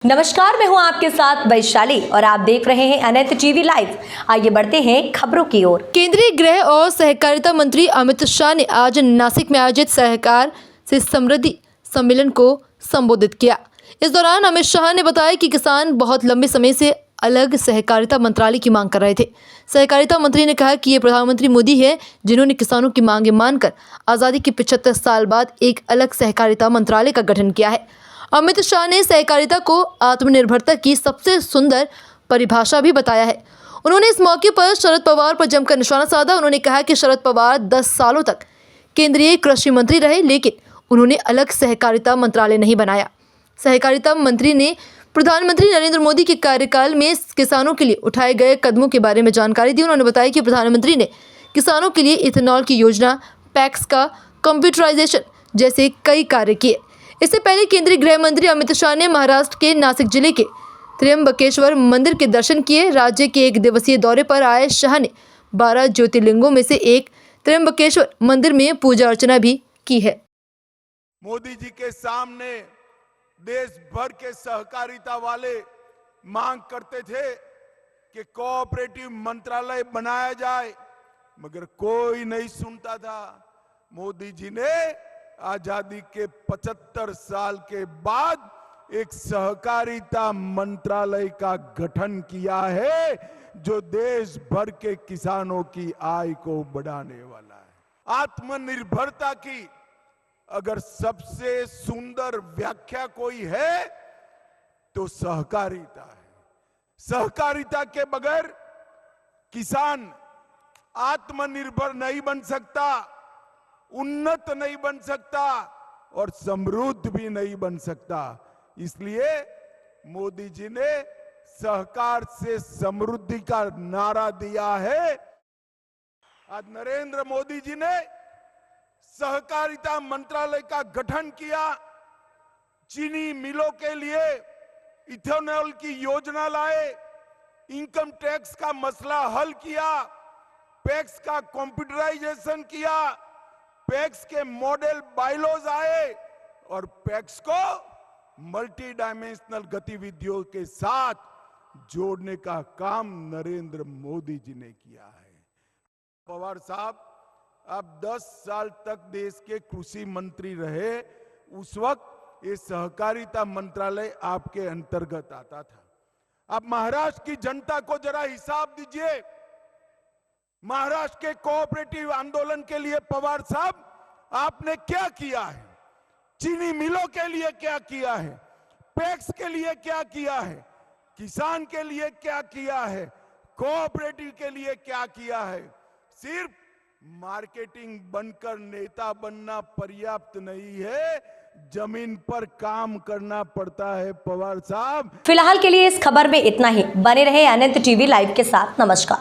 नमस्कार, मैं हूं आपके साथ वैशाली और आप देख रहे हैं अनंत टीवी लाइव। आइए बढ़ते हैं खबरों की ओर। केंद्रीय गृह और सहकारिता मंत्री अमित शाह ने आज नासिक में आयोजित सहकार से समृद्धि सम्मेलन को संबोधित किया। इस दौरान अमित शाह ने बताया कि किसान बहुत लंबे समय से अलग सहकारिता मंत्रालय की मांग कर रहे थे। सहकारिता मंत्री ने कहा कि ये प्रधानमंत्री मोदी है जिन्होंने किसानों की मांगें मानकर आज़ादी के 75 साल बाद एक अलग सहकारिता मंत्रालय का गठन किया है। अमित शाह ने सहकारिता को आत्मनिर्भरता की सबसे सुंदर परिभाषा भी बताया है। उन्होंने इस मौके पर शरद पवार पर जमकर निशाना साधा। उन्होंने कहा कि शरद पवार 10 सालों तक केंद्रीय कृषि मंत्री रहे, लेकिन उन्होंने अलग सहकारिता मंत्रालय नहीं बनाया। सहकारिता मंत्री ने प्रधानमंत्री नरेंद्र मोदी के कार्यकाल में किसानों के लिए उठाए गए कदमों के बारे में जानकारी दी। उन्होंने बताया कि प्रधानमंत्री ने किसानों के लिए इथेनॉल की योजना, पैक्स का कंप्यूटराइजेशन जैसे कई कार्य किए। इससे पहले केंद्रीय गृह मंत्री अमित शाह ने महाराष्ट्र के नासिक जिले के त्र्यंबकेश्वर मंदिर के दर्शन किए। राज्य के 1 दिवसीय दौरे पर आए शाह ने 12 ज्योतिर्लिंगों में से एक त्र्यंबकेश्वर मंदिर में पूजा अर्चना भी की है। मोदी जी के सामने देश भर के सहकारिता वाले मांग करते थे कि कोऑपरेटिव मंत्रालय बनाया जाए, मगर कोई नहीं सुनता था। मोदी जी ने आजादी के 75 साल के बाद एक सहकारिता मंत्रालय का गठन किया है जो देश भर के किसानों की आय को बढ़ाने वाला है। आत्मनिर्भरता की अगर सबसे सुंदर व्याख्या कोई है तो सहकारिता है। सहकारिता के बगैर किसान आत्मनिर्भर नहीं बन सकता, उन्नत नहीं बन सकता और समृद्ध भी नहीं बन सकता। इसलिए मोदी जी ने सहकार से समृद्धि का नारा दिया है। आज नरेंद्र मोदी जी ने सहकारिता मंत्रालय का गठन किया। चीनी मिलों के लिए इथेनॉल की योजना लाए, इनकम टैक्स का मसला हल किया, पैक्स का कंप्यूटराइजेशन किया, पैक्स के मॉडल बायलॉज आए और पैक्स को मल्टी डायमेंशनल गतिविधियों के साथ जोड़ने का काम नरेंद्र मोदी जी ने किया है। पवार साहब, आप 10 साल तक देश के कृषि मंत्री रहे। उस वक्त ये सहकारिता मंत्रालय आपके अंतर्गत आता था। आप महाराष्ट्र की जनता को जरा हिसाब दीजिए। महाराष्ट्र के कोऑपरेटिव आंदोलन के लिए पवार साहब आपने क्या किया है? चीनी मिलों के लिए क्या किया है? पैक्स के लिए क्या किया है? किसान के लिए क्या किया है? कोऑपरेटिव के लिए क्या किया है? सिर्फ मार्केटिंग बनकर नेता बनना पर्याप्त नहीं है, जमीन पर काम करना पड़ता है पवार साहब। फिलहाल के लिए इस खबर में इतना ही। बने रहे अनंत टीवी लाइव के साथ। नमस्कार।